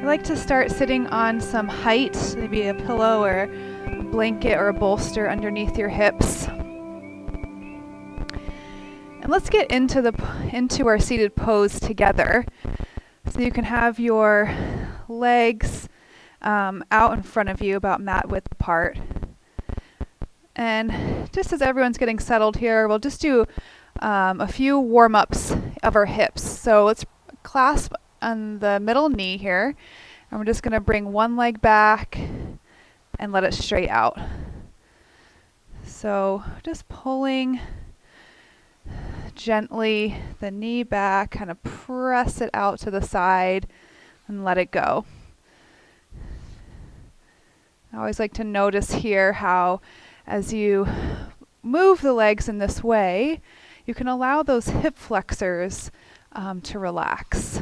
I like to start sitting on some height, maybe a pillow or a blanket or a bolster underneath your hips. And let's get into our seated pose together. So you can have your legs out in front of you, about mat width apart. And just as everyone's getting settled here, we'll just do a few warm-ups of our hips. So let's clasp on the middle knee here, and we're just going to bring one leg back and let it straight out. So just pulling gently the knee back, kind of press it out to the side and let it go. I always like to notice here how as you move the legs in this way, you can allow those hip flexors to relax.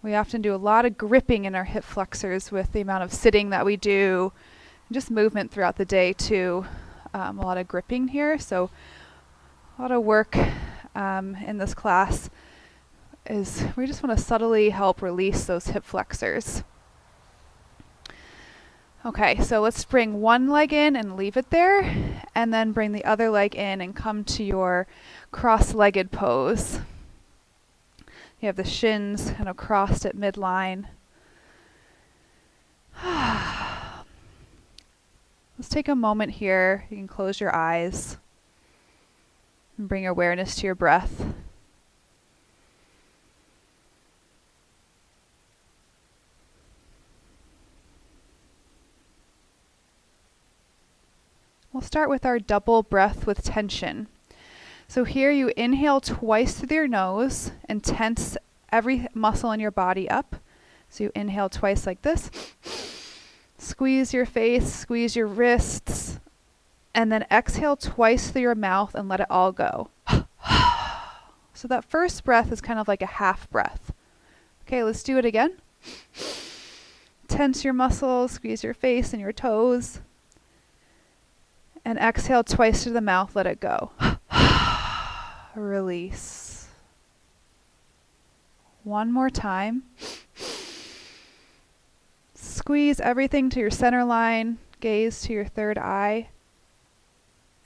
We often do a lot of gripping in our hip flexors with the amount of sitting that we do, and just movement throughout the day too. A lot of gripping here, so a lot of work in this class is we just want to subtly help release those hip flexors. Okay, so let's bring one leg in and leave it there, and then bring the other leg in and come to your cross-legged pose. You have the shins kind of crossed at midline. Let's take a moment here. You can close your eyes and bring awareness to your breath. We'll start with our double breath with tension. So here you inhale twice through your nose and tense every muscle in your body up. So you inhale twice like this. Squeeze your face, squeeze your wrists, and then exhale twice through your mouth and let it all go. So that first breath is kind of like a half breath. Okay, let's do it again. Tense your muscles, squeeze your face and your toes. And exhale twice through the mouth, let it go. Release. One more time. Squeeze everything to your center line, gaze to your third eye,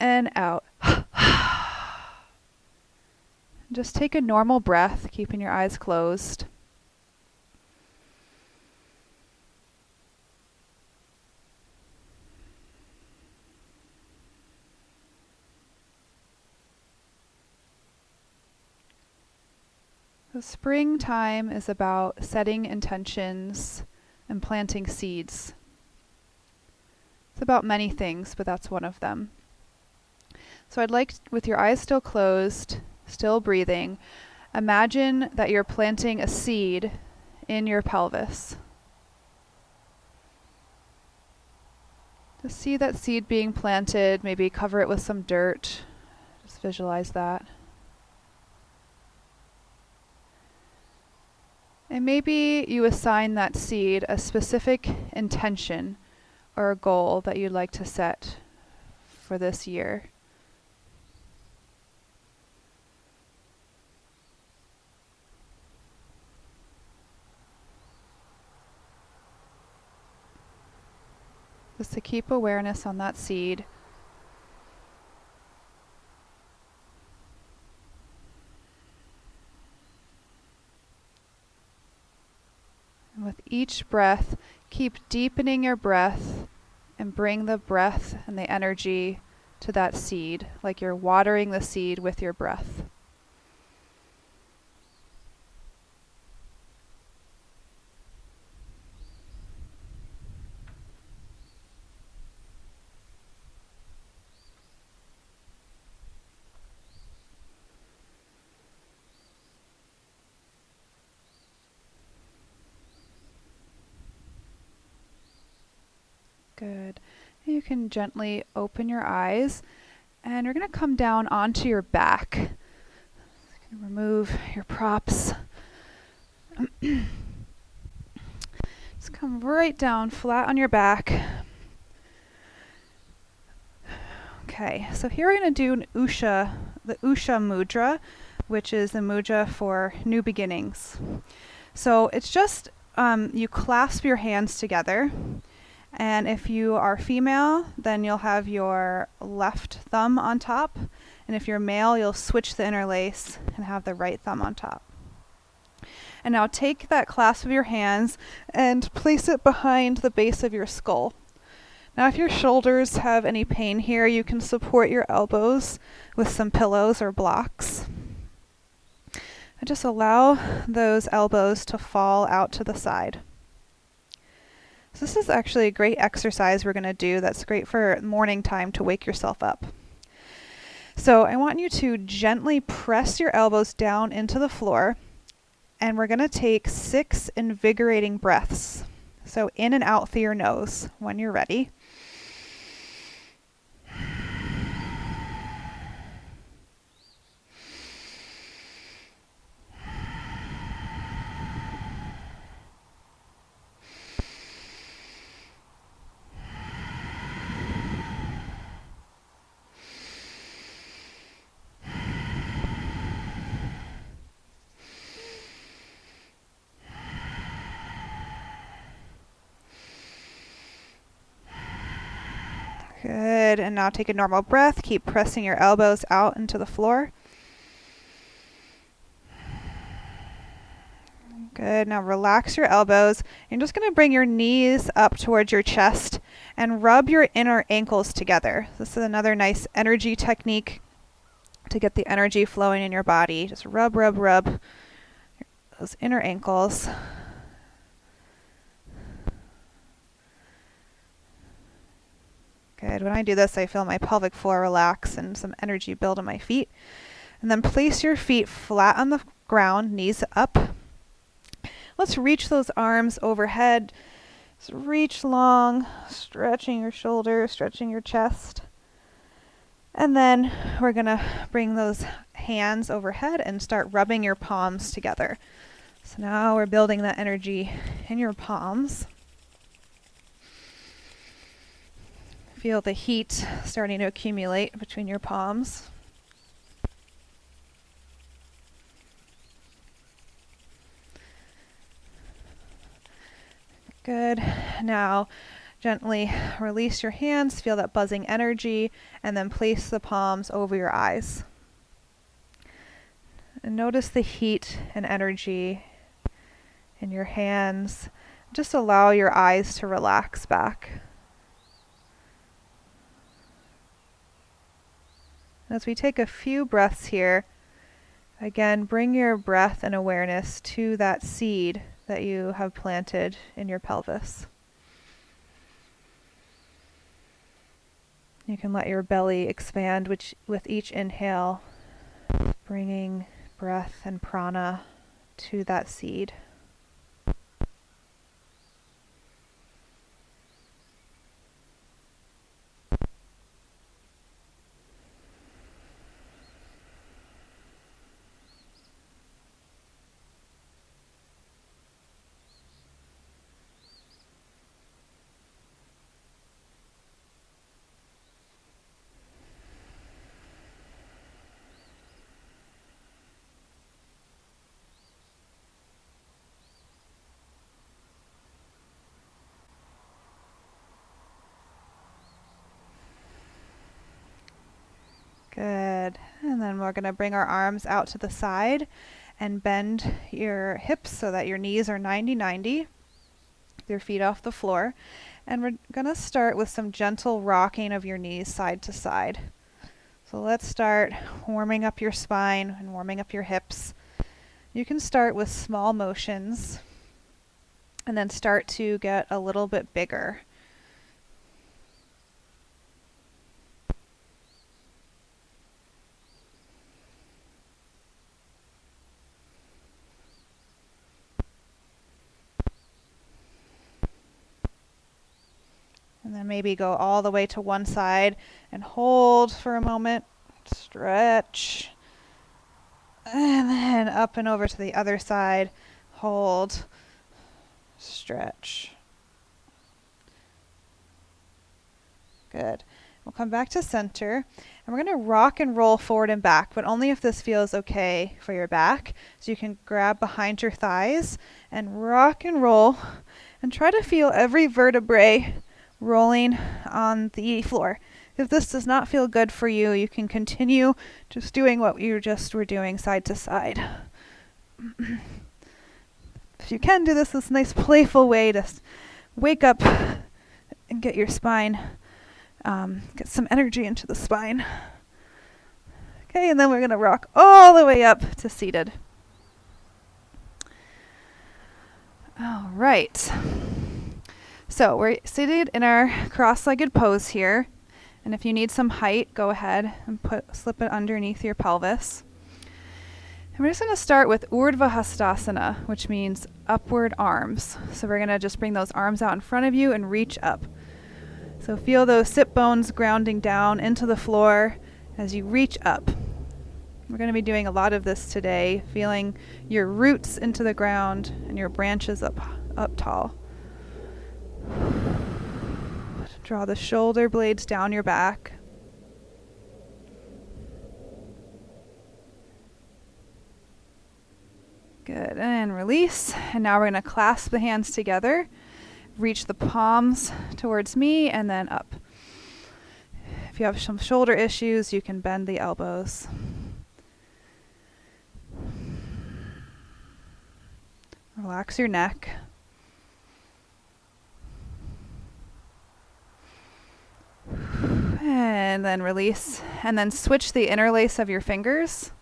and out. Just take a normal breath, keeping your eyes closed. The springtime is about setting intentions and planting seeds. It's about many things, but that's one of them. So I'd like, with your eyes still closed, still breathing, imagine that you're planting a seed in your pelvis. Just see that seed being planted, maybe cover it with some dirt. Just visualize that. And maybe you assign that seed a specific intention or a goal that you'd like to set for this year. Just to keep awareness on that seed. With each breath, keep deepening your breath and bring the breath and the energy to that seed, like you're watering the seed with your breath. Good. You can gently open your eyes, and you're going to come down onto your back. Remove your props. Just come right down flat on your back. Okay, so here we're going to do the Usha mudra, which is the mudra for new beginnings. So it's just you clasp your hands together. And if you are female, then you'll have your left thumb on top. And if you're male, you'll switch the interlace and have the right thumb on top. And now take that clasp of your hands and place it behind the base of your skull. Now if your shoulders have any pain here, you can support your elbows with some pillows or blocks. And just allow those elbows to fall out to the side. So this is actually a great exercise we're going to do that's great for morning time to wake yourself up. So I want you to gently press your elbows down into the floor, and we're going to take 6 invigorating breaths. So in and out through your nose when you're ready. Good, and now take a normal breath. Keep pressing your elbows out into the floor. Good, now relax your elbows. You're just going to bring your knees up towards your chest and rub your inner ankles together. This is another nice energy technique to get the energy flowing in your body. Just rub, rub, rub those inner ankles. Good. When I do this, I feel my pelvic floor relax and some energy build in my feet. And then place your feet flat on the ground, knees up. Let's reach those arms overhead. Just reach long, stretching your shoulders, stretching your chest. And then we're going to bring those hands overhead and start rubbing your palms together. So now we're building that energy in your palms. Feel the heat starting to accumulate between your palms. Good. Now gently release your hands, feel that buzzing energy, and then place the palms over your eyes. And notice the heat and energy in your hands. Just allow your eyes to relax back. As we take a few breaths here, again, bring your breath and awareness to that seed that you have planted in your pelvis. You can let your belly expand with each inhale, bringing breath and prana to that seed. Good. And then we're going to bring our arms out to the side and bend your hips so that your knees are 90-90, your feet off the floor. And we're going to start with some gentle rocking of your knees side to side. So let's start warming up your spine and warming up your hips. You can start with small motions and then start to get a little bit bigger. And then maybe go all the way to one side and hold for a moment, stretch, and then up and over to the other side, hold, stretch. Good. We'll come back to center, and we're going to rock and roll forward and back, but only if this feels okay for your back. So you can grab behind your thighs and rock and roll, and try to feel every vertebrae rolling on the floor. If this does not feel good for you, you can continue just doing what you just were doing side to side. If you can do this nice playful way to wake up and get your spine, get some energy into the spine. Okay, and then we're going to rock all the way up to seated. All right. So we're seated in our cross-legged pose here. And if you need some height, go ahead and slip it underneath your pelvis. And we're just going to start with Urdhva Hastasana, which means upward arms. So we're going to just bring those arms out in front of you and reach up. So feel those sit bones grounding down into the floor as you reach up. We're going to be doing a lot of this today, feeling your roots into the ground and your branches up tall. Draw the shoulder blades down your back. Good, and release. And now we're going to clasp the hands together. Reach the palms towards me and then up. If you have some shoulder issues, you can bend the elbows. Relax your neck. And then release. And then switch the interlace of your fingers.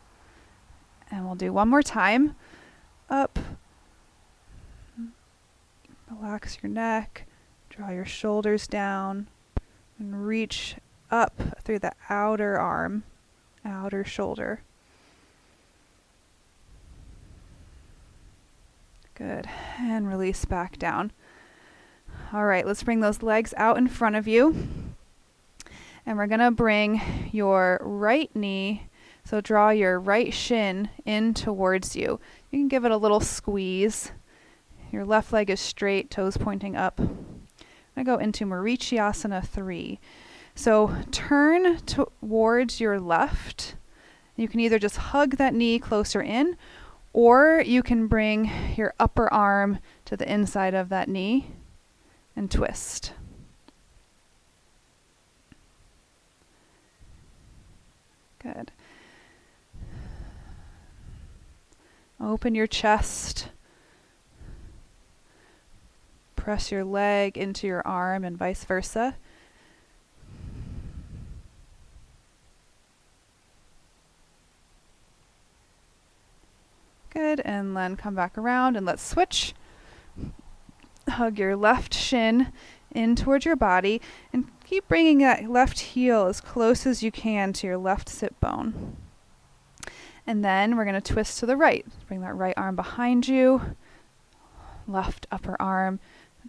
And we'll do one more time. Up. Relax your neck. Draw your shoulders down. And reach up through the outer arm, outer shoulder. Good. And release back down. All right, let's bring those legs out in front of you. And we're going to bring your right knee, so draw your right shin in towards you. You can give it a little squeeze. Your left leg is straight, toes pointing up. I'm going to go into Marichyasana 3. So turn towards your left. You can either just hug that knee closer in, or you can bring your upper arm to the inside of that knee and twist. Good. Open your chest. Press your leg into your arm and vice versa. Good, and then come back around and let's switch. Hug your left shin in towards your body and keep bringing that left heel as close as you can to your left sit bone. And then we're going to twist to the right. Bring that right arm behind you, left upper arm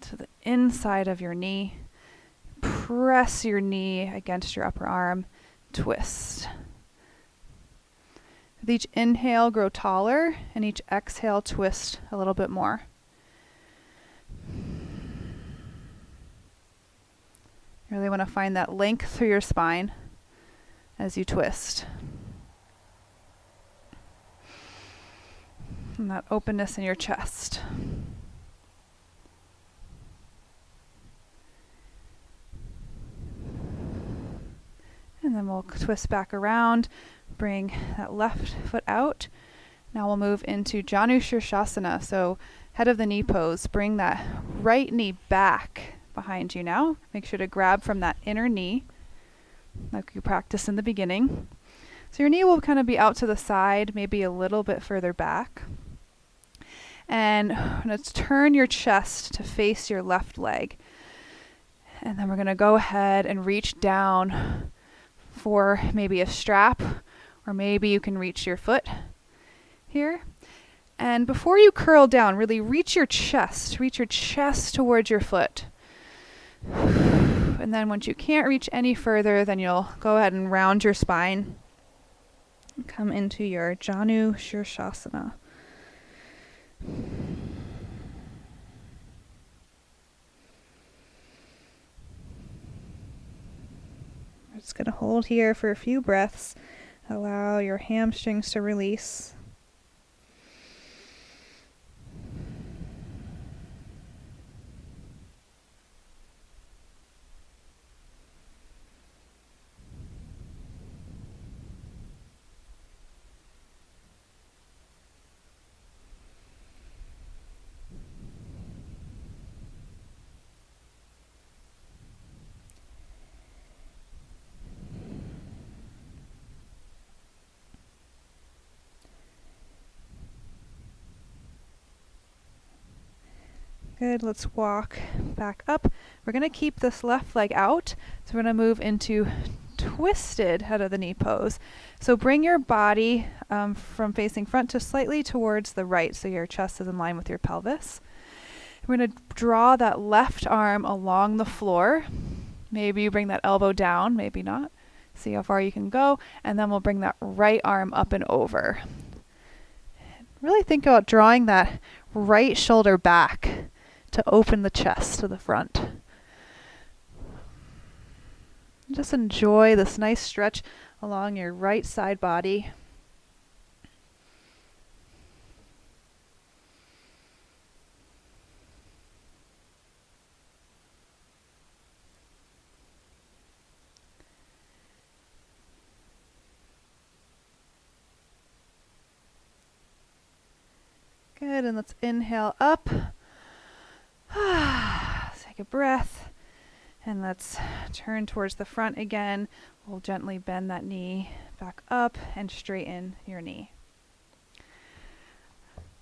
to the inside of your knee. Press your knee against your upper arm, twist. With each inhale, grow taller, and each exhale, twist a little bit more. You really want to find that length through your spine as you twist. And that openness in your chest. And then we'll twist back around, bring that left foot out. Now we'll move into Janu Shirshasana, so head of the knee pose. Bring that right knee back behind you now. Make sure to grab from that inner knee, like you practiced in the beginning. So your knee will kind of be out to the side, maybe a little bit further back. And let's turn your chest to face your left leg. And then we're going to go ahead and reach down for maybe a strap, or maybe you can reach your foot here. And before you curl down, really reach your chest towards your foot. And then once you can't reach any further, then you'll go ahead and round your spine and come into your Janu Shirshasana. hold here for a few breaths. Allow your hamstrings to release. Good, let's walk back up. We're going to keep this left leg out, so we're going to move into twisted head of the knee pose. So bring your body from facing front to slightly towards the right, so your chest is in line with your pelvis. We're going to draw that left arm along the floor. Maybe you bring that elbow down, maybe not. See how far you can go, and then we'll bring that right arm up and over. Really think about drawing that right shoulder back to open the chest to the front. Just enjoy this nice stretch along your right side body. Good, and let's inhale up. Let's take a breath, and let's turn towards the front again. We'll gently bend that knee back up and straighten your knee.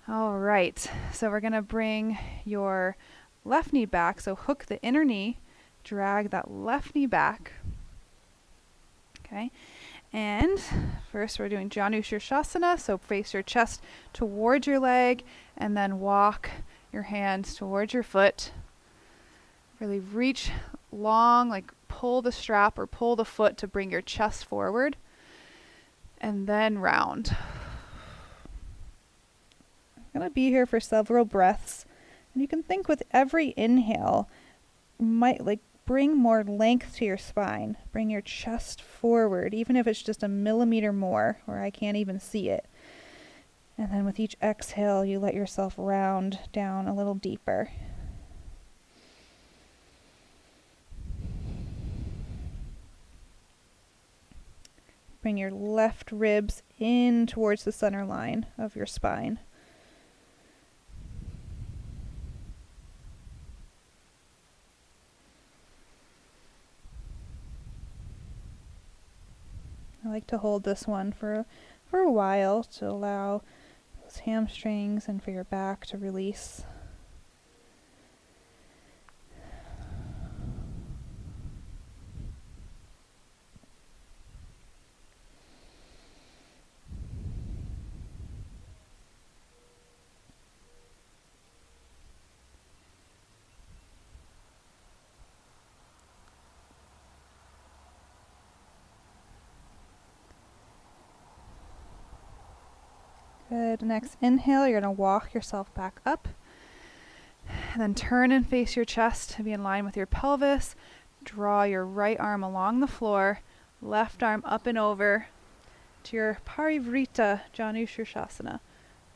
All right, so we're going to bring your left knee back. So hook the inner knee, drag that left knee back. Okay, and first we're doing Janu Shirshasana, so face your chest towards your leg, and then walk your hands towards your foot. Really reach long, like pull the strap or pull the foot to bring your chest forward, and then round. I'm going to be here for several breaths, and you can think with every inhale, you might like bring more length to your spine. Bring your chest forward, even if it's just a millimeter more, or I can't even see it. And then with each exhale, you let yourself round down a little deeper. Bring your left ribs in towards the center line of your spine. I like to hold this one for a while to allow those hamstrings and for your back to release. Good. Next inhale, you're going to walk yourself back up. And then turn and face your chest to be in line with your pelvis. Draw your right arm along the floor, left arm up and over to your Parivrita Janu Shirshasana,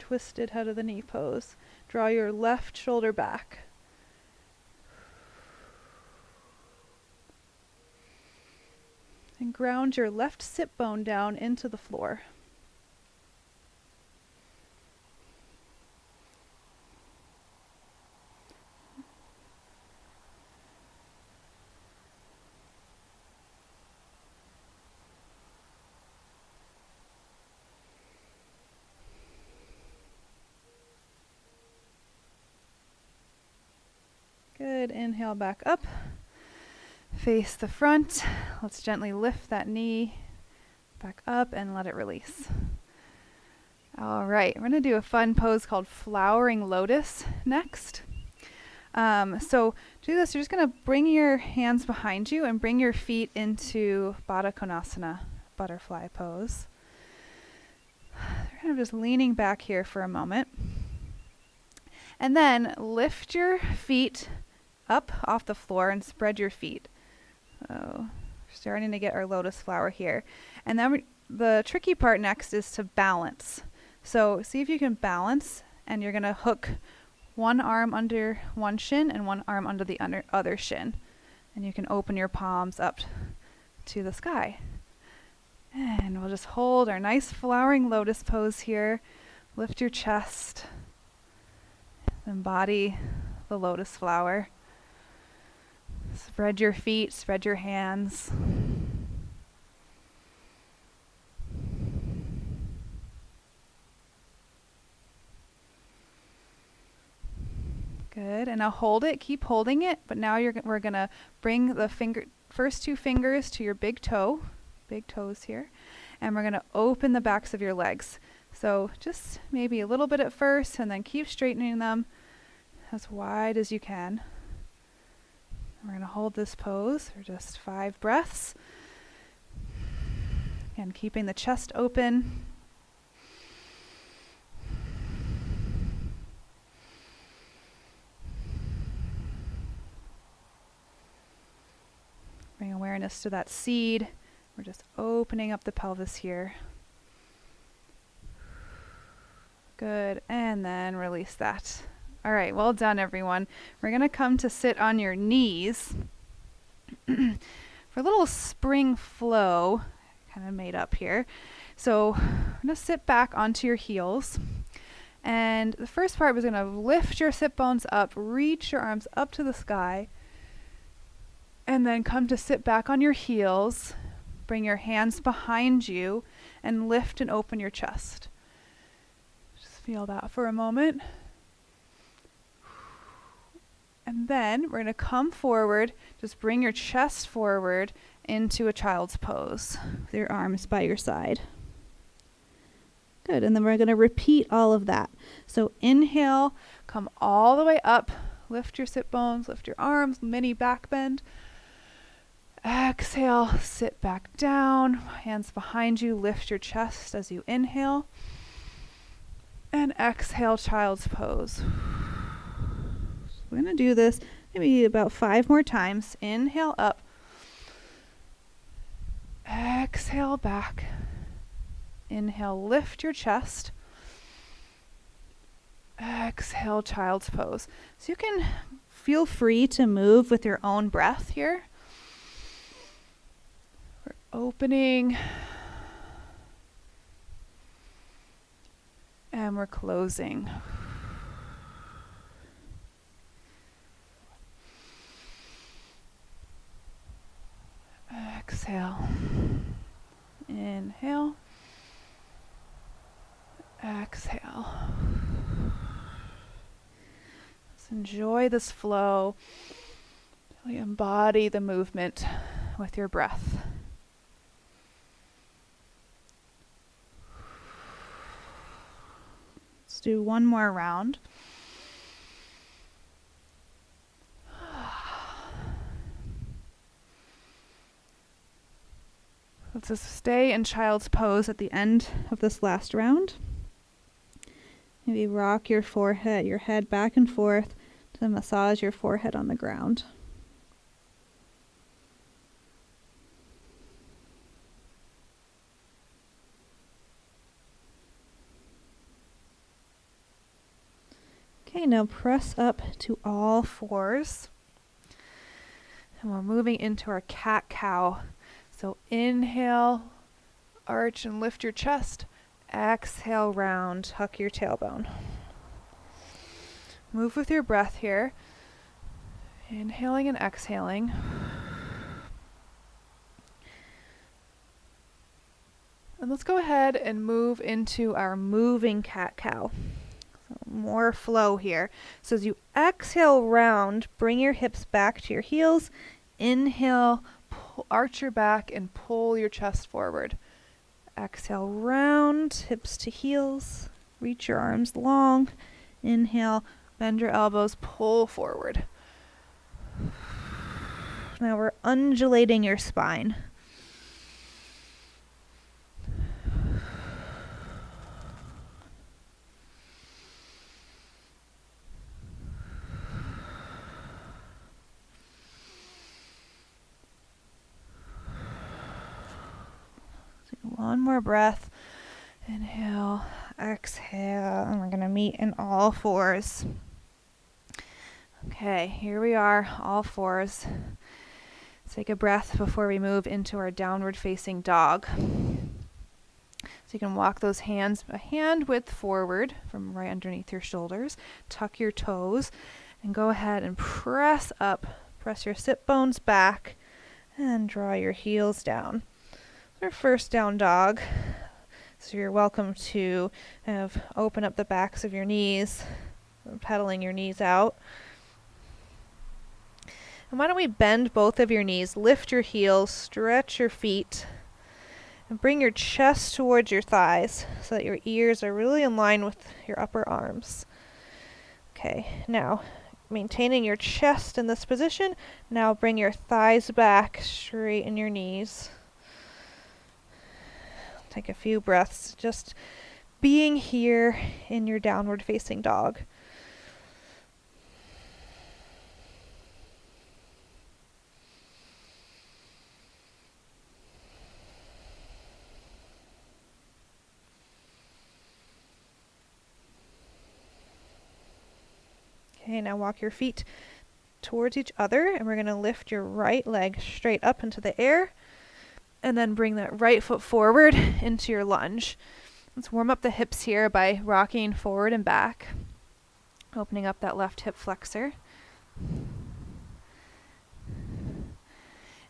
twisted head of the knee pose. Draw your left shoulder back. And ground your left sit bone down into the floor. Good. Inhale back up. Face the front. Let's gently lift that knee back up and let it release. All right, we're going to do a fun pose called flowering lotus next. So to do this, you're just going to bring your hands behind you and bring your feet into Baddha Konasana, butterfly pose. You're kind of just leaning back here for a moment. And then lift your feet up off the floor and spread your feet. So just starting to get our lotus flower here. And then the tricky part next is to balance. So see if you can balance, and you're going to hook one arm under one shin and one arm under the other shin. And you can open your palms up to the sky. And we'll just hold our nice flowering lotus pose here. Lift your chest. Embody the lotus flower. Spread your feet, spread your hands. Good, and now hold it, keep holding it, but now we're gonna bring the first two fingers to your big toes here, and we're gonna open the backs of your legs. So just maybe a little bit at first, and then keep straightening them as wide as you can. We're going to hold this pose for just 5 breaths. And keeping the chest open. Bring awareness to that seed. We're just opening up the pelvis here. Good, and then release that. All right, well done, everyone. We're going to come to sit on your knees for a little spring flow, kind of made up here. So we're going to sit back onto your heels. And the first part was going to lift your sit bones up, reach your arms up to the sky, and then come to sit back on your heels. Bring your hands behind you and lift and open your chest. Just feel that for a moment. And then we're going to come forward, just bring your chest forward into a child's pose with your arms by your side. Good, and then we're going to repeat all of that. So inhale, come all the way up, lift your sit bones, lift your arms, mini back bend. Exhale, sit back down, hands behind you, lift your chest as you inhale. And exhale, child's pose. We're going to do this maybe about 5 more times. Inhale up. Exhale back. Inhale, lift your chest. Exhale, child's pose. So you can feel free to move with your own breath here. We're opening. And we're closing. Exhale. Inhale. Exhale. Let's enjoy this flow. Really embody the movement with your breath. Let's do one more round. Let's just stay in child's pose at the end of this last round. Maybe rock your head back and forth to massage your forehead on the ground. Okay, now press up to all fours. And we're moving into our cat-cow. So inhale, arch and lift your chest. Exhale, round, tuck your tailbone. Move with your breath here. Inhaling and exhaling. And let's go ahead and move into our moving cat-cow. So more flow here. So as you exhale round, bring your hips back to your heels. Inhale, arch your back and pull your chest forward. Exhale, round, hips to heels. Reach your arms long. Inhale, bend your elbows, pull forward. Now we're undulating your spine. One more breath. Inhale, exhale, and we're going to meet in all fours. Okay, here we are, all fours. Take a breath before we move into our downward facing dog. So you can walk those hands a hand width forward from right underneath your shoulders. Tuck your toes and go ahead and press up. Press your sit bones back and draw your heels down. Our first down dog. So you're welcome to open up the backs of your knees, pedaling your knees out. And why don't we bend both of your knees, lift your heels, stretch your feet, and bring your chest towards your thighs so that your ears are really in line with your upper arms. Okay, now maintaining your chest in this position, now bring your thighs back, straighten your knees. Take a few breaths, just being here in your downward facing dog. Okay, now walk your feet towards each other, and we're going to lift your right leg straight up into the air, and then bring that right foot forward into your lunge. Let's warm up the hips here by rocking forward and back, opening up that left hip flexor.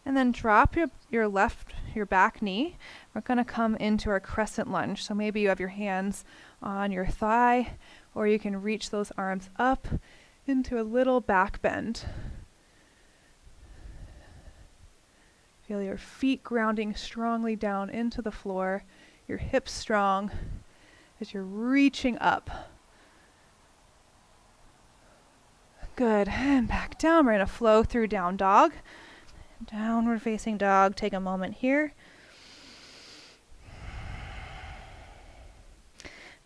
And then drop your back knee. We're going to come into our crescent lunge. So maybe you have your hands on your thigh, or you can reach those arms up into a little back bend. Feel your feet grounding strongly down into the floor, your hips strong as you're reaching up. Good, and back down. We're going to flow through down dog. Downward facing dog. Take a moment here.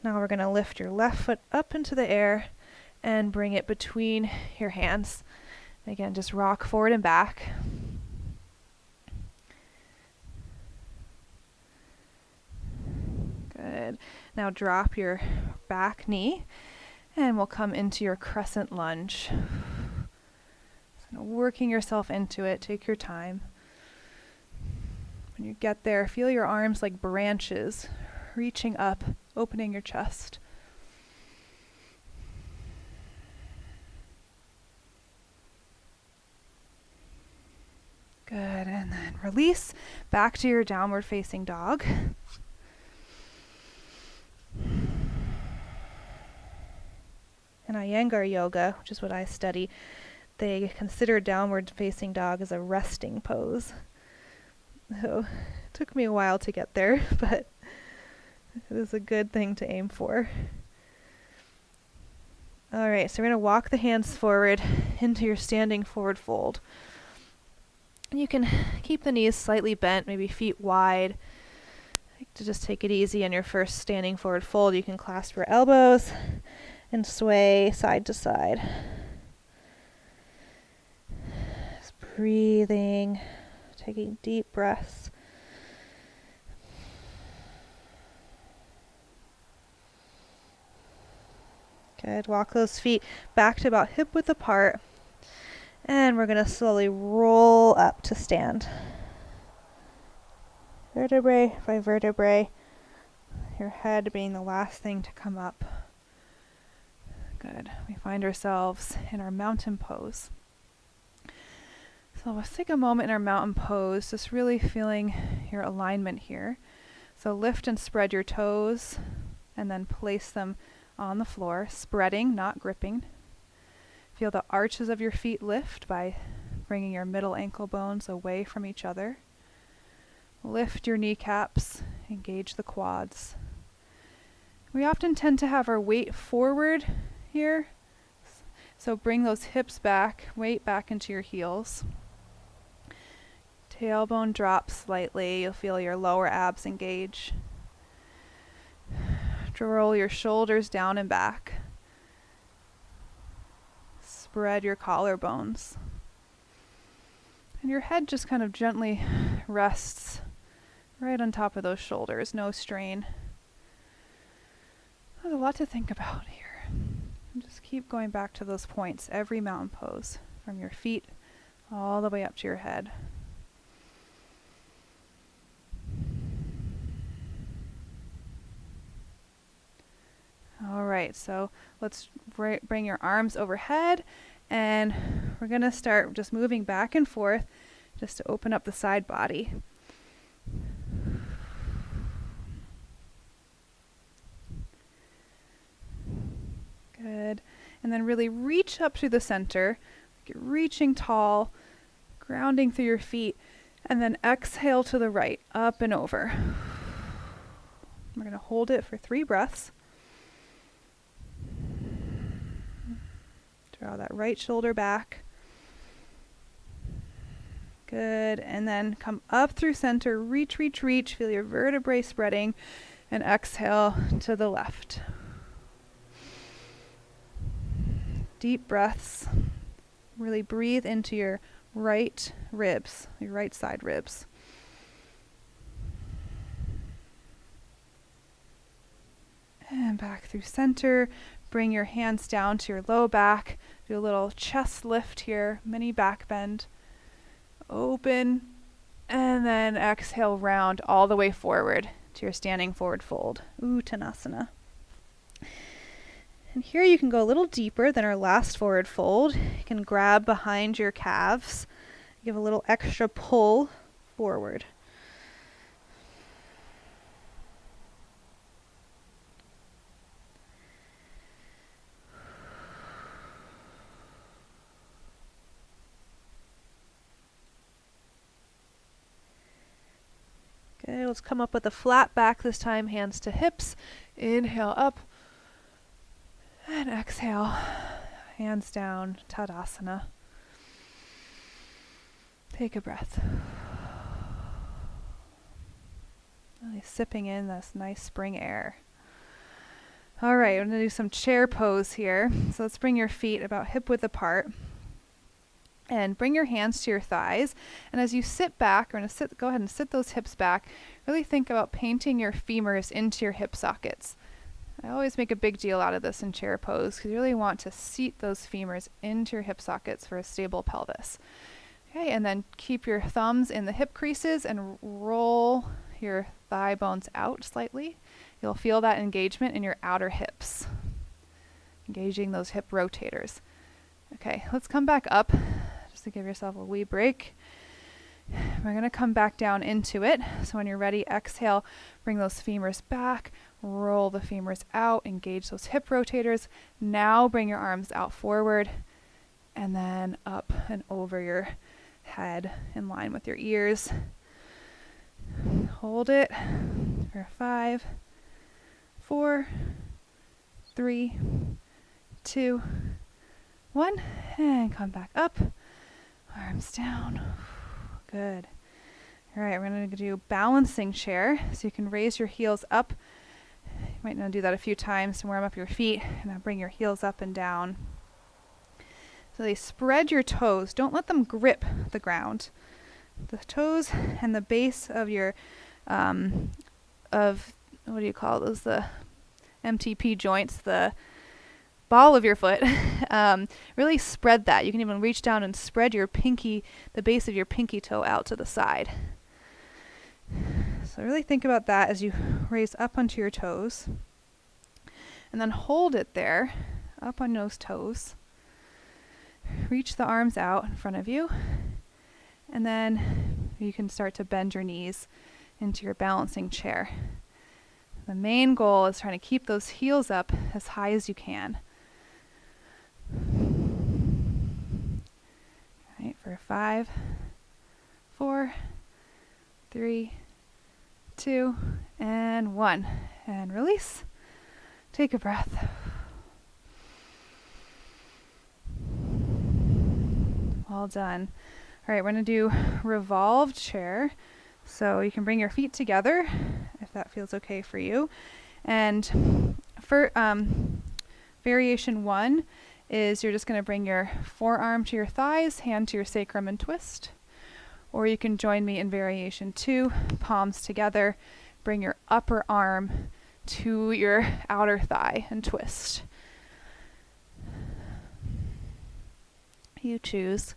Now we're going to lift your left foot up into the air and bring it between your hands. Again, just rock forward and back. Good. Now drop your back knee and we'll come into your crescent lunge. So working yourself into it, take your time. When you get there, feel your arms like branches reaching up, opening your chest. Good, and then release back to your downward facing dog. In Iyengar yoga, which is what I study, they consider downward facing dog as a resting pose. So it took me a while to get there, but it is a good thing to aim for. All right, so we're going to walk the hands forward into your standing forward fold. And you can keep the knees slightly bent, maybe feet wide. To just take it easy in your first standing forward fold, you can clasp your elbows and sway side to side. Just breathing, taking deep breaths. Good. Walk those feet back to about hip width apart. And we're going to slowly roll up to stand. Vertebrae by vertebrae. Your head being the last thing to come up. Good. We find ourselves in our mountain pose. So let's take a moment in our mountain pose, just really feeling your alignment here. So lift and spread your toes, and then place them on the floor, spreading, not gripping. Feel the arches of your feet lift by bringing your middle ankle bones away from each other. Lift your kneecaps, engage the quads. We often tend to have our weight forward here, so bring those hips back, weight back into your heels. Tailbone drops slightly, you'll feel your lower abs engage. Roll your shoulders down and back. Spread your collarbones. And your head just kind of gently rests right on top of those shoulders, no strain. There's a lot to think about here. And just keep going back to those points, every mountain pose, from your feet all the way up to your head. All right, so let's bring your arms overhead, and we're going to start just moving back and forth just to open up the side body. Good. And then really reach up through the center, like you're reaching tall, grounding through your feet, and then exhale to the right, up and over. We're going to hold it for 3 breaths. Draw that right shoulder back. Good. And then come up through center, reach, reach, reach. Feel your vertebrae spreading, and exhale to the left. Deep breaths. Really breathe into your right ribs, your right side ribs. And back through center. Bring your hands down to your low back. Do a little chest lift here, mini back bend. Open, and then exhale, round all the way forward to your standing forward fold, Uttanasana. And here you can go a little deeper than our last forward fold. You can grab behind your calves, give a little extra pull forward. Okay, let's come up with a flat back this time, hands to hips. Inhale up, and exhale, hands down, Tadasana. Take a breath. Really sipping in this nice spring air. All right, we're going to do some chair pose here. So let's bring your feet about hip width apart. And bring your hands to your thighs. And as you sit back, we're going to go ahead and sit those hips back. Really think about painting your femurs into your hip sockets. I always make a big deal out of this in chair pose because you really want to seat those femurs into your hip sockets for a stable pelvis. Okay, and then keep your thumbs in the hip creases and roll your thigh bones out slightly. You'll feel that engagement in your outer hips, engaging those hip rotators. Okay, let's come back up just to give yourself a wee break. We're going to come back down into it. So when you're ready, exhale, bring those femurs back, roll the femurs out, engage those hip rotators. Now bring your arms out forward and then up and over your head in line with your ears. Hold it for 5, 4, 3, 2, 1, and come back up. Arms down. Good. All right, we're going to do balancing chair. So you can raise your heels up. You might want to do that a few times to warm up your feet. And now bring your heels up and down. So they spread your toes. Don't let them grip the ground. The toes and the base of your, what do you call those? The MTP joints, the ball of your foot, really spread that. You can even reach down and spread your pinky, the base of your pinky toe out to the side. So really think about that as you raise up onto your toes. And then hold it there, up on those toes. Reach the arms out in front of you. And then you can start to bend your knees into your balancing chair. The main goal is trying to keep those heels up as high as you can. All right, for 5, 4, 3, 2, and 1. And release. Take a breath. Well done. All right, we're going to do revolved chair. So you can bring your feet together if that feels okay for you. And for variation 1 is you're just going to bring your forearm to your thighs, hand to your sacrum and twist. Or you can join me in variation 2, palms together. Bring your upper arm to your outer thigh and twist. You choose.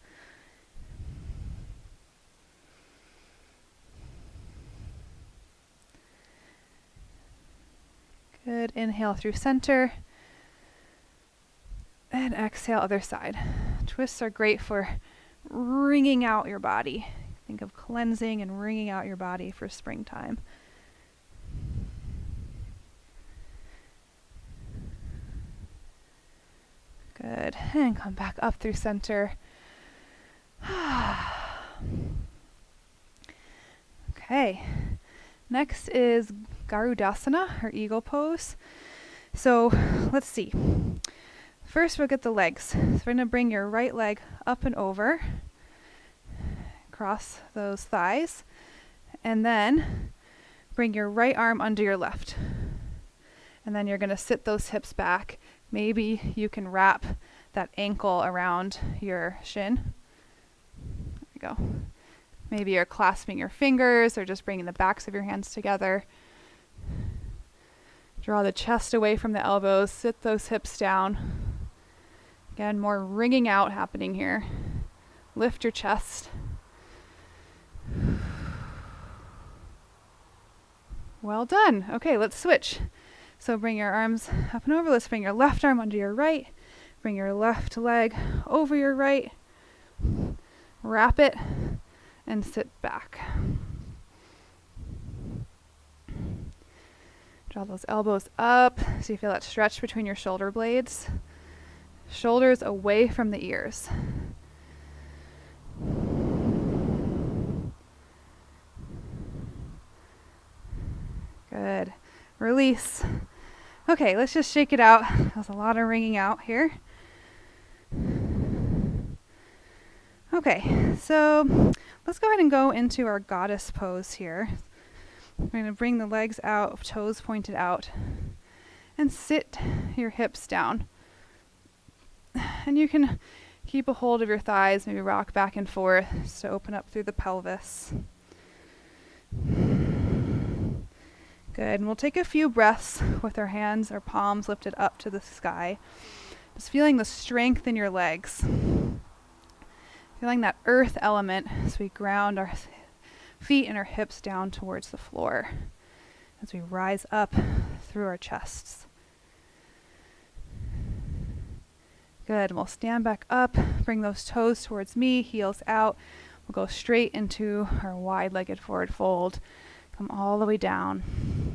Good. Inhale through center. And exhale other side. Twists are great for wringing out your body. Think of cleansing and wringing out your body for springtime. Good. And come back up through center. Okay. Next is Garudasana, or eagle pose. So let's see. First we'll get the legs. So we're going to bring your right leg up and over. Cross those thighs. And then bring your right arm under your left. And then you're going to sit those hips back. Maybe you can wrap that ankle around your shin. There we go. Maybe you're clasping your fingers or just bringing the backs of your hands together. Draw the chest away from the elbows. Sit those hips down. Again, more wringing out happening here. Lift your chest. Well done. Okay, let's switch. So bring your arms up and over. Let's bring your left arm under your right. Bring your left leg over your right. Wrap it and sit back. Draw those elbows up so you feel that stretch between your shoulder blades. Shoulders away from the ears. Good. Release. Okay, let's just shake it out. There's a lot of wringing out here. Okay, so let's go ahead and go into our goddess pose here. We're going to bring the legs out, toes pointed out, and sit your hips down. And you can keep a hold of your thighs, maybe rock back and forth just to open up through the pelvis. Good, and we'll take a few breaths with our hands or palms lifted up to the sky. Just feeling the strength in your legs. Feeling that earth element as we ground our feet and our hips down towards the floor. As we rise up through our chests. Good, and we'll stand back up, bring those toes towards me, heels out. We'll go straight into our wide-legged forward fold. Come all the way down.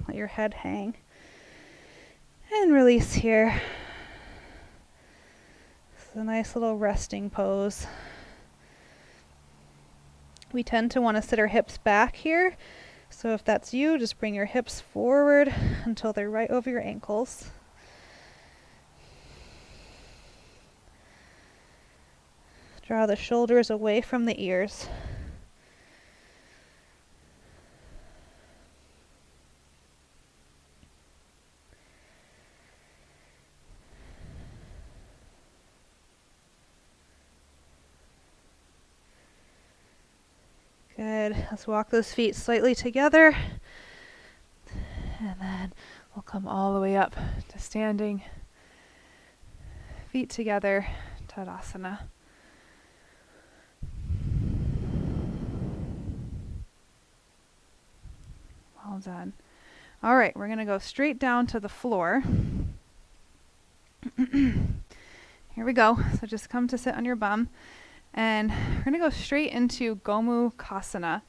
Let your head hang. And release here. This is a nice little resting pose. We tend to want to sit our hips back here. So if that's you, just bring your hips forward until they're right over your ankles. Draw the shoulders away from the ears. Good. Let's walk those feet slightly together. And then we'll come all the way up to standing. Feet together, Tadasana. Well done. All right, we're going to go straight down to the floor. Here we go. So just come to sit on your bum. And we're going to go straight into Gomukhasana,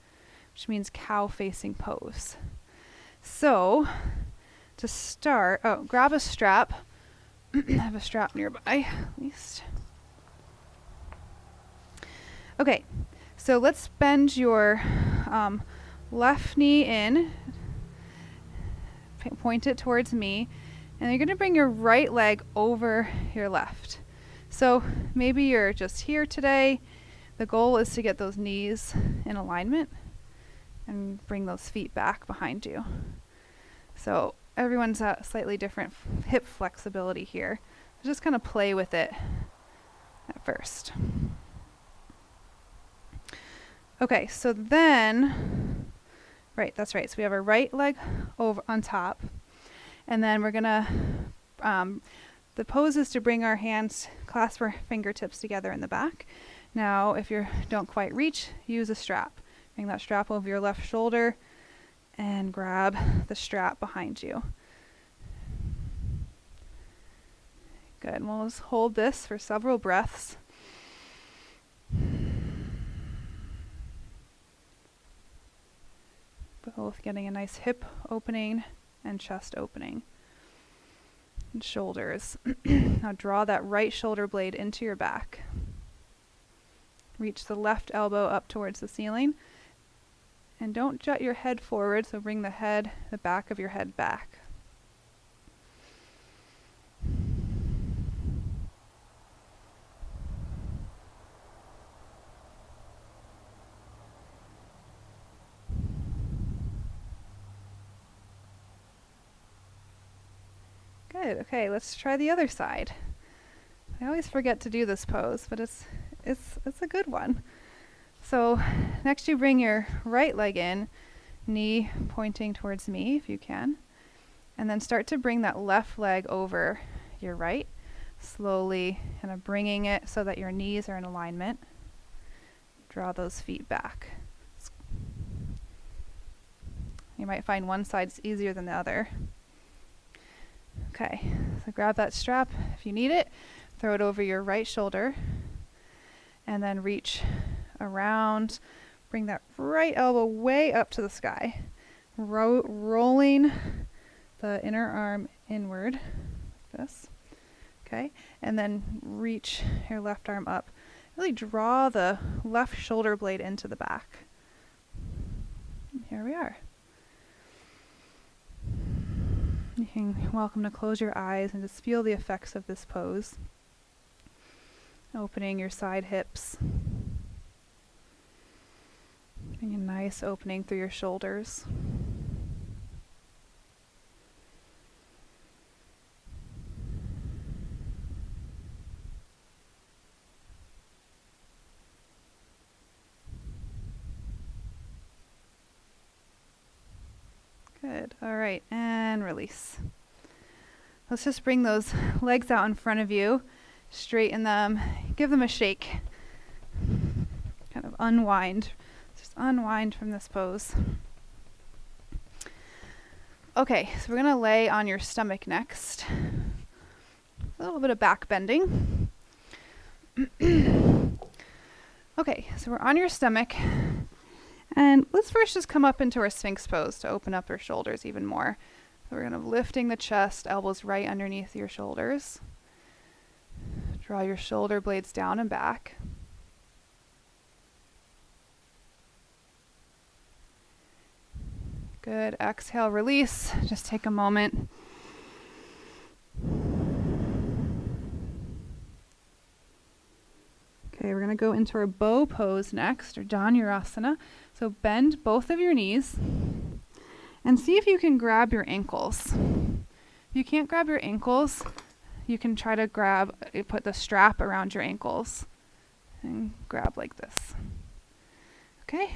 which means cow-facing pose. So, to start, grab a strap. Have a strap nearby, at least. Okay, so let's bend your left knee in, point it towards me, and you're going to bring your right leg over your left. So maybe you're just here today. The goal is to get those knees in alignment and bring those feet back behind you. So everyone's at slightly different hip flexibility here. So just kind of play with it at first. Okay, so then, right, that's right. So we have our right leg over on top, and then we're gonna, the pose is to bring our hands, clasp our fingertips together in the back. Now, if you don't quite reach, use a strap. Bring that strap over your left shoulder and grab the strap behind you. Good, we'll just hold this for several breaths. Both getting a nice hip opening and chest opening. And shoulders. Now draw that right shoulder blade into your back. Reach the left elbow up towards the ceiling. And don't jut your head forward, so bring the back of your head back. Good. Okay, let's try the other side. I always forget to do this pose, but it's a good one. So next you bring your right leg in, knee pointing towards me if you can, and then start to bring that left leg over your right, slowly kind of bringing it so that your knees are in alignment. Draw those feet back. You might find one side's easier than the other. Okay, so grab that strap if you need it, throw it over your right shoulder, and then reach around, bring that right elbow way up to the sky, rolling the inner arm inward, like this, okay, and then reach your left arm up. Really draw the left shoulder blade into the back. And here we are. You're welcome to close your eyes and just feel the effects of this pose. Opening your side hips. Getting a nice opening through your shoulders. Good. All right, and release. Let's just bring those legs out in front of you, straighten them, give them a shake. Kind of unwind. Just unwind from this pose. Okay, so we're going to lay on your stomach next. A little bit of back bending. Okay, so we're on your stomach. And let's first just come up into our Sphinx pose to open up our shoulders even more. So we're going to lifting the chest, elbows right underneath your shoulders. Draw your shoulder blades down and back. Good. Exhale, release. Just take a moment. Okay, we're going to go into our bow pose next, or Dhanurasana. So bend both of your knees and see if you can grab your ankles. If you can't grab your ankles, you can try to put the strap around your ankles and grab like this. Okay,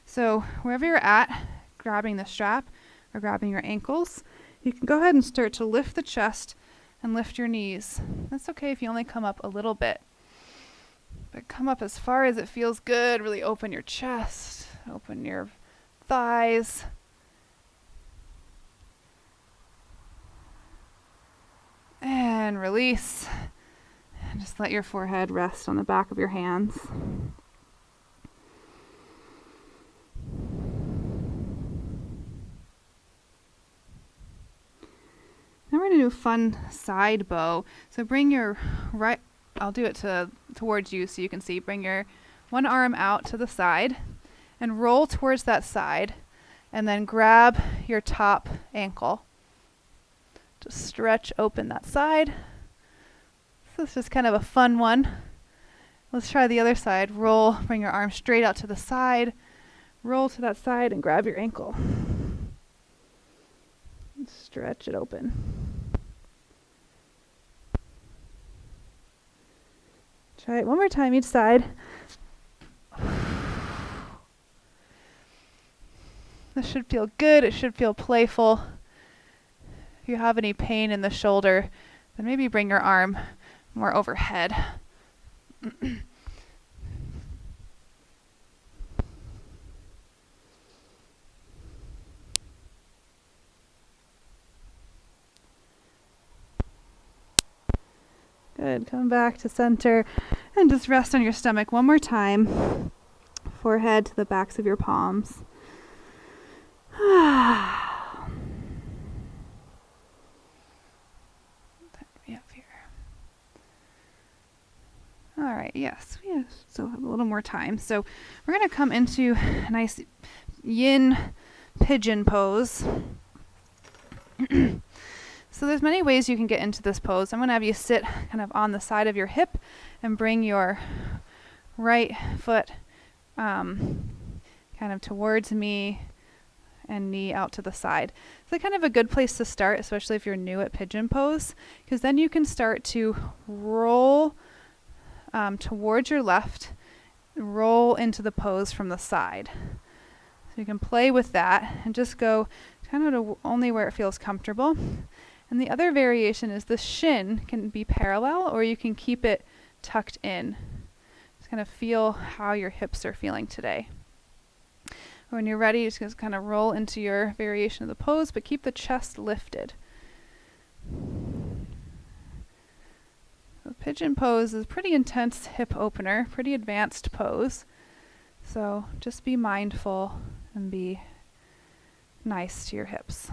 so wherever you're at, grabbing the strap or grabbing your ankles, you can go ahead and start to lift the chest and lift your knees. That's okay if you only come up a little bit. But come up as far as it feels good. Really open your chest, open your thighs. And release. And just let your forehead rest on the back of your hands. Now we're going to do a fun side bow. So bring your right, I'll do it towards you so you can see. Bring your one arm out to the side and roll towards that side, and then grab your top ankle. Just stretch open that side. This is just kind of a fun one. Let's try the other side. Roll, bring your arm straight out to the side, roll to that side and grab your ankle. Stretch it open. Try it one more time each side. This should feel good. It should feel playful. If you have any pain in the shoulder, then maybe bring your arm more overhead. Good. Come back to center and just rest on your stomach one more time. Forehead to the backs of your palms. Me up here. All right. Yes, we still have a little more time. So we're going to come into a nice yin pigeon pose. So there's many ways you can get into this pose. I'm going to have you sit kind of on the side of your hip and bring your right foot kind of towards me and knee out to the side. So kind of a good place to start, especially if you're new at pigeon pose, because then you can start to roll towards your left, roll into the pose from the side. So you can play with that and just go kind of to only where it feels comfortable. And the other variation is the shin can be parallel, or you can keep it tucked in. Just kind of feel how your hips are feeling today. When you're ready, just kind of roll into your variation of the pose, but keep the chest lifted. The pigeon pose is a pretty intense hip opener, pretty advanced pose. So just be mindful and be nice to your hips.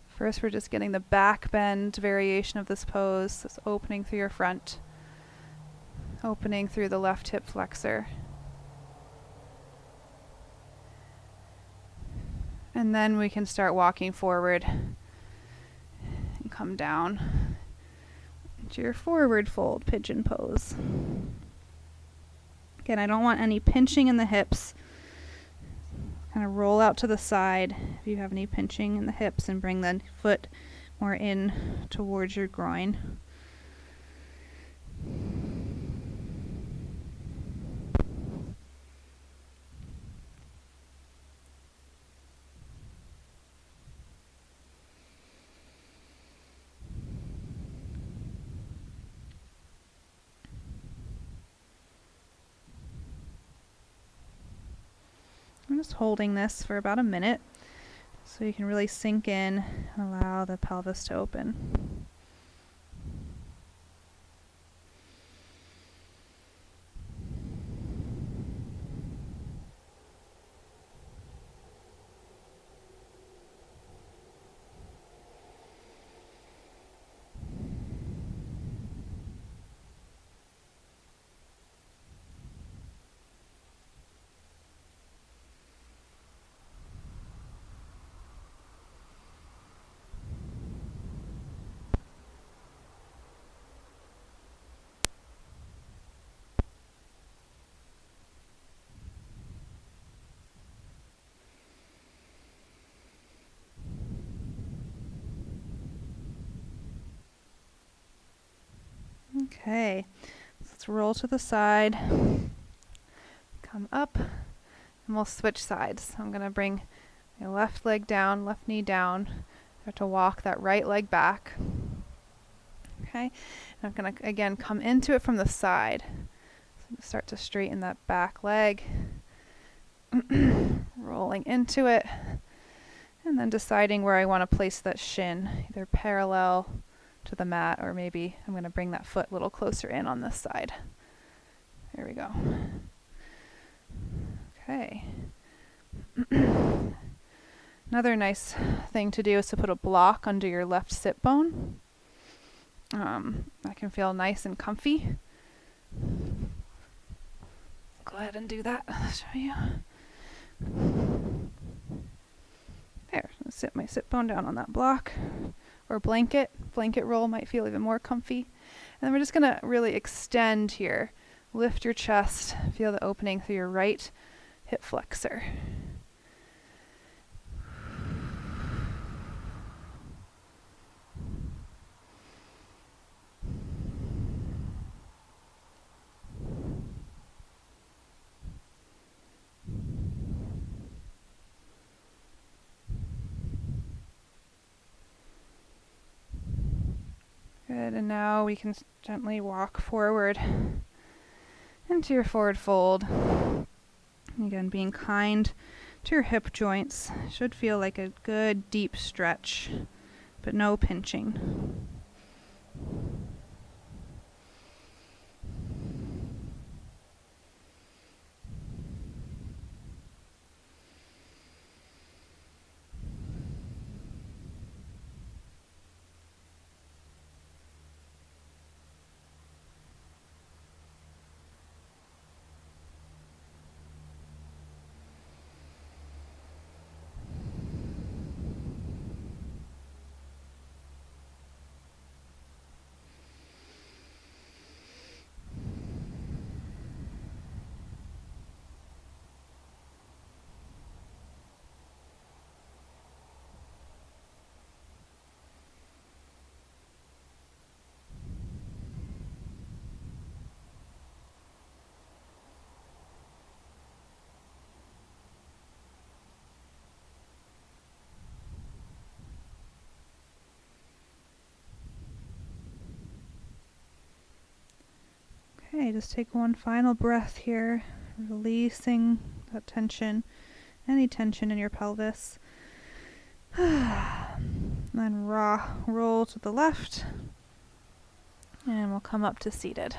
First, we're just getting the back bend variation of this pose. This opening through your front, opening through the left hip flexor. And then we can start walking forward and come down into your forward fold pigeon pose. Again, I don't want any pinching in the hips. Kind of roll out to the side if you have any pinching in the hips, and bring the foot more in towards your groin. I'm just holding this for about a minute so you can really sink in and allow the pelvis to open. Okay, so let's roll to the side, come up, and we'll switch sides. So I'm going to bring my left leg down, left knee down. Start to walk that right leg back. Okay, and I'm going to again come into it from the side. So start to straighten that back leg, rolling into it, and then deciding where I want to place that shin, either parallel to the mat, or maybe I'm going to bring that foot a little closer in on this side. There we go. Okay. Another nice thing to do is to put a block under your left sit bone. That can feel nice and comfy. Go ahead and do that. I'll show you. There. Sit my sit bone down on that block. Or blanket roll might feel even more comfy. And then we're just going to really extend here. Lift your chest, feel the opening through your right hip flexor. Good, and now we can gently walk forward into your forward fold. Again, being kind to your hip joints. Should feel like a good deep stretch, but no pinching. Okay, just take one final breath here, releasing that tension, any tension in your pelvis. Then roll to the left, and we'll come up to seated.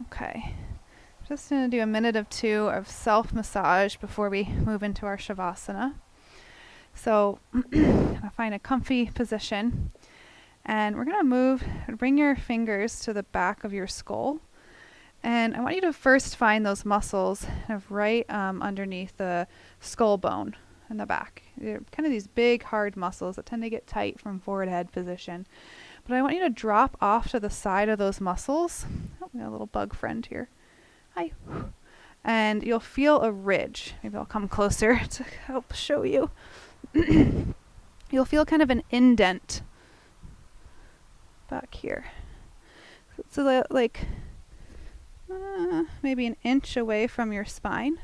Okay, just going to do a minute of 2 of self-massage before we move into our Shavasana. So, find a comfy position. And we're going to bring your fingers to the back of your skull. And I want you to first find those muscles kind of right underneath the skull bone in the back. They're kind of these big, hard muscles that tend to get tight from forward head position. But I want you to drop off to the side of those muscles. Oh, we got a little bug friend here. Hi. And you'll feel a ridge. Maybe I'll come closer to help show you. You'll feel kind of an indent back here. So like maybe an inch away from your spine.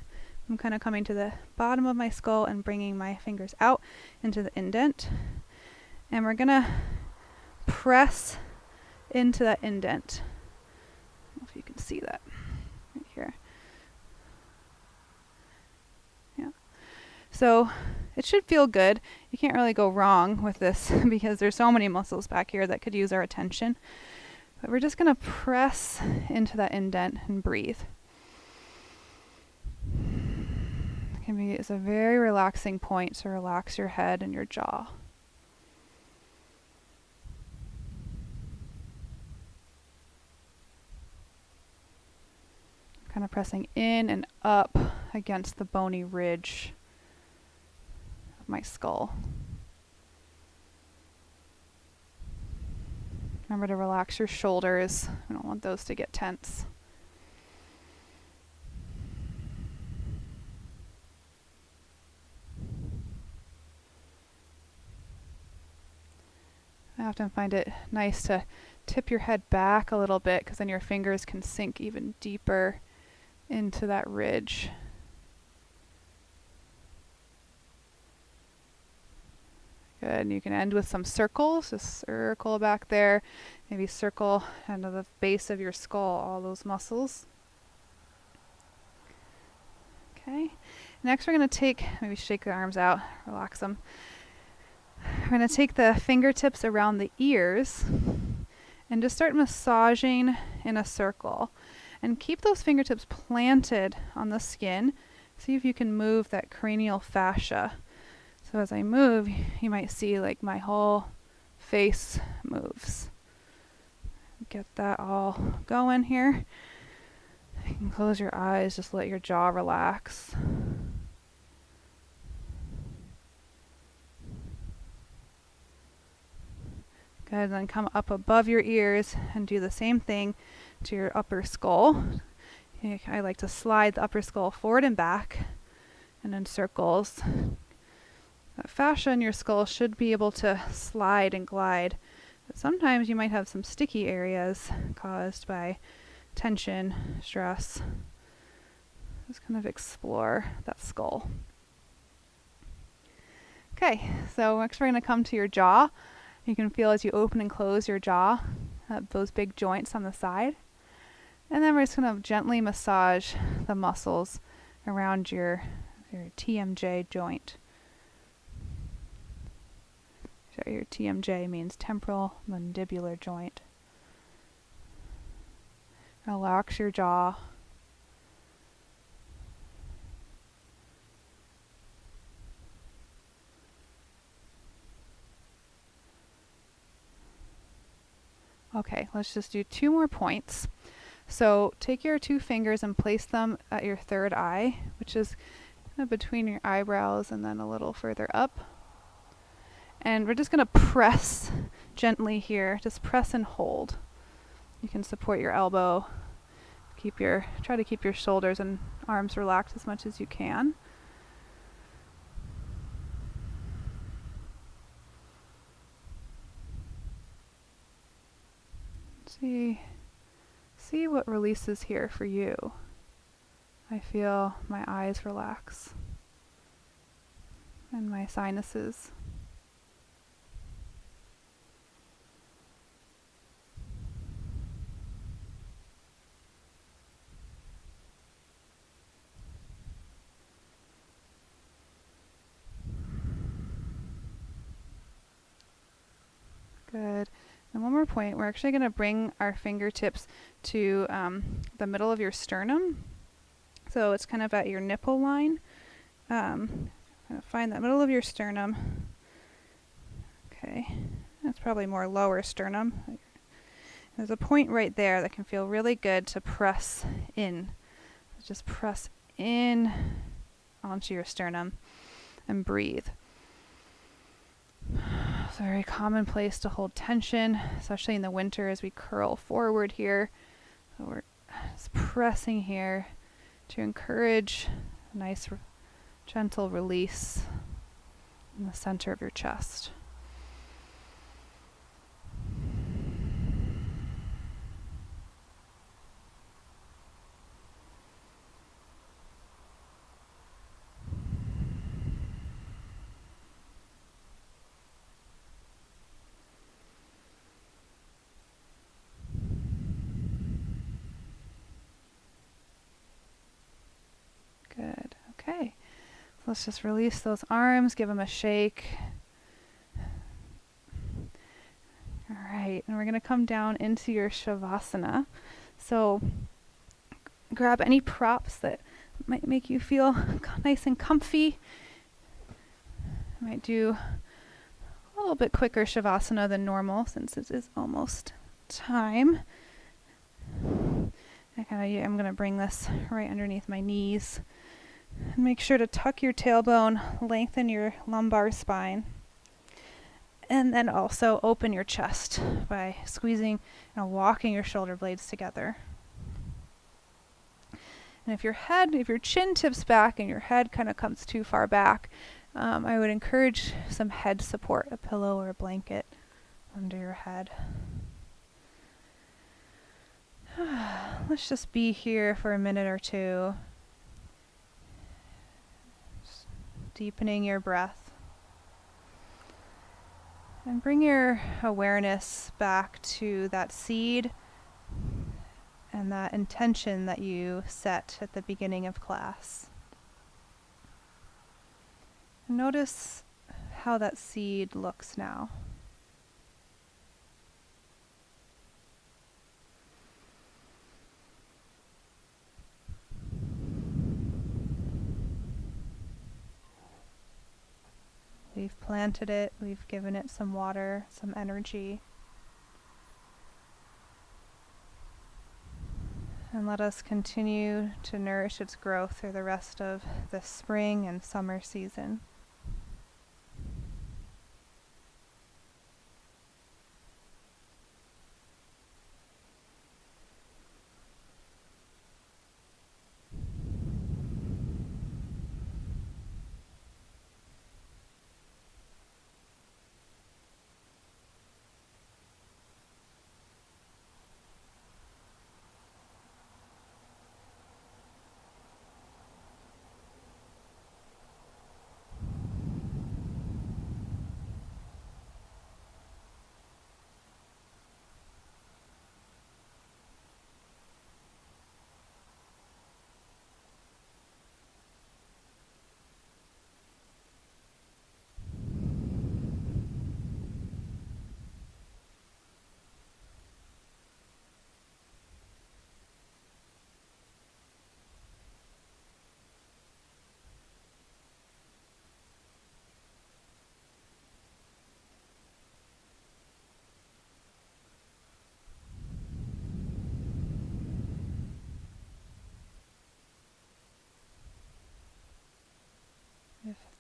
I'm kind of coming to the bottom of my skull and bringing my fingers out into the indent. And we're going to press into that indent. I don't know if you can see that right here. Yeah. So it should feel good. You can't really go wrong with this because there's so many muscles back here that could use our attention. But we're just going to press into that indent and breathe. It's a very relaxing point to relax your head and your jaw. Kind of pressing in and up against the bony ridge of my skull. Remember to relax your shoulders. We don't want those to get tense. I often find it nice to tip your head back a little bit because then your fingers can sink even deeper into that ridge. Good, and you can end with some circles. Just circle back there. Maybe circle into the base of your skull, all those muscles. Okay, next we're going to take, maybe shake the arms out, relax them. We're going to take the fingertips around the ears and just start massaging in a circle. And keep those fingertips planted on the skin. See if you can move that cranial fascia. So as I move, you might see like my whole face moves. Get that all going here. You can close your eyes, just let your jaw relax. Good, then come up above your ears and do the same thing to your upper skull. I like to slide the upper skull forward and back and in circles. That fascia in your skull should be able to slide and glide, but sometimes you might have some sticky areas caused by tension, stress. Just kind of explore that skull. Okay, so next we're going to come to your jaw. You can feel as you open and close your jaw, those big joints on the side. And then we're just going to gently massage the muscles around your TMJ joint. So your TMJ means temporal mandibular joint. Relax your jaw. Okay, let's just do 2 more points. So take your 2 fingers and place them at your third eye, which is kind of between your eyebrows and then a little further up. And we're just going to press gently here. Just press and hold. You can support your elbow. Try to keep your shoulders and arms relaxed as much as you can. See what releases here for you. I feel my eyes relax and my sinuses. Good. And one more point, we're actually going to bring our fingertips to the middle of your sternum. So it's kind of at your nipple line. Kind of find that middle of your sternum. Okay, that's probably more lower sternum. There's a point right there that can feel really good to press in. Just press in onto your sternum and breathe. It's a very common place to hold tension, especially in the winter as we curl forward here. So we're just pressing here to encourage a nice gentle release in the center of your chest. Good. Okay. Let's just release those arms, give them a shake. All right, and we're going to come down into your Shavasana. So grab any props that might make you feel nice and comfy. I might do a little bit quicker Shavasana than normal since it is almost time. I'm going to bring this right underneath my knees. And make sure to tuck your tailbone, lengthen your lumbar spine, and then also open your chest by squeezing and walking your shoulder blades together. And if your chin tips back and your head kind of comes too far back, I would encourage some head support, a pillow or a blanket under your head. Let's just be here for a minute or two. Just deepening your breath. And bring your awareness back to that seed and that intention that you set at the beginning of class. Notice how that seed looks now. We've planted it, we've given it some water, some energy. And let us continue to nourish its growth through the rest of the spring and summer season.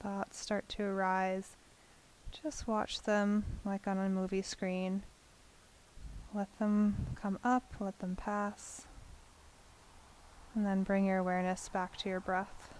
thoughts start to arise, just watch them like on a movie screen. Let them come up, let them pass, and then bring your awareness back to your breath.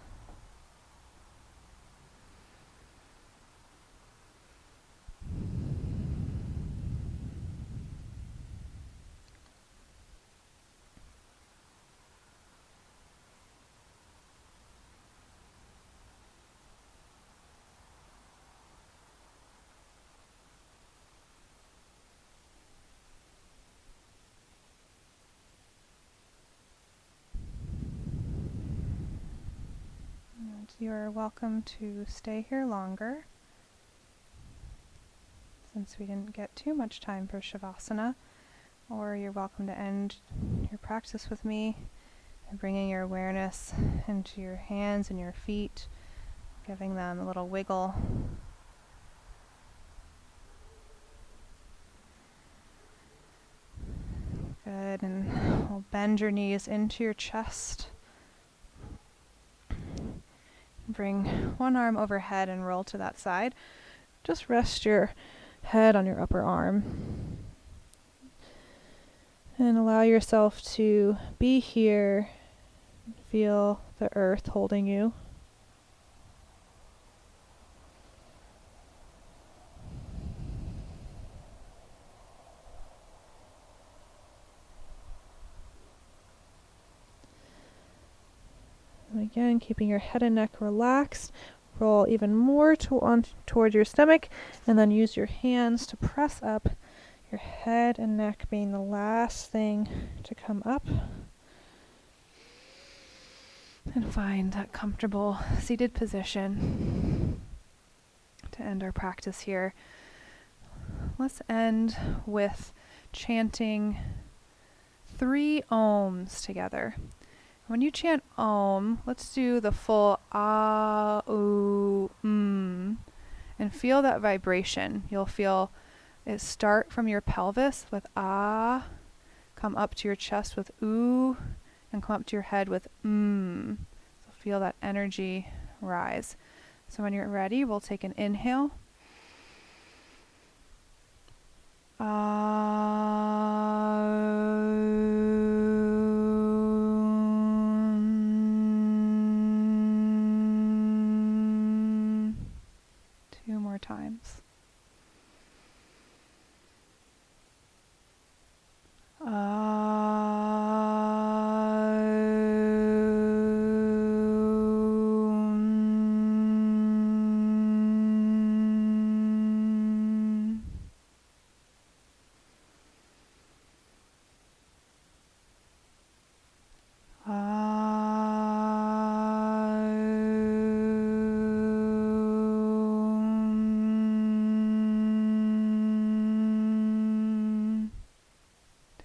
You are welcome to stay here longer, since we didn't get too much time for Shavasana, or you're welcome to end your practice with me by bringing your awareness into your hands and your feet, giving them a little wiggle. Good, and we'll bend your knees into your chest. Bring one arm overhead and roll to that side. Just rest your head on your upper arm. And allow yourself to be here. Feel the earth holding you. And again, keeping your head and neck relaxed. Roll even more toward your stomach, and then use your hands to press up, your head and neck being the last thing to come up. And find that comfortable seated position to end our practice here. Let's end with chanting 3 ohms together. When you chant Om, let's do the full Ah, Oo, and feel that vibration. You'll feel it start from your pelvis with Ah, come up to your chest with Oo, and come up to your head with So feel that energy rise. So when you're ready, we'll take an inhale. Two more times.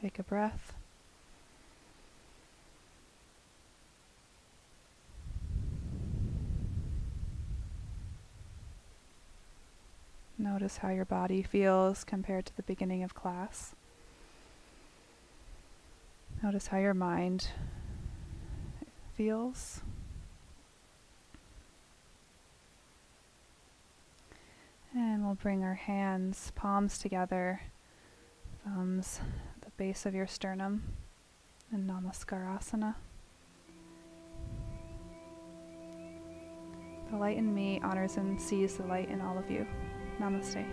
Take a breath. Notice how your body feels compared to the beginning of class. Notice how your mind feels. And we'll bring our hands, palms together, thumbs at the base of your sternum, in Namaskarasana. The light in me honors and sees the light in all of you. Namaste.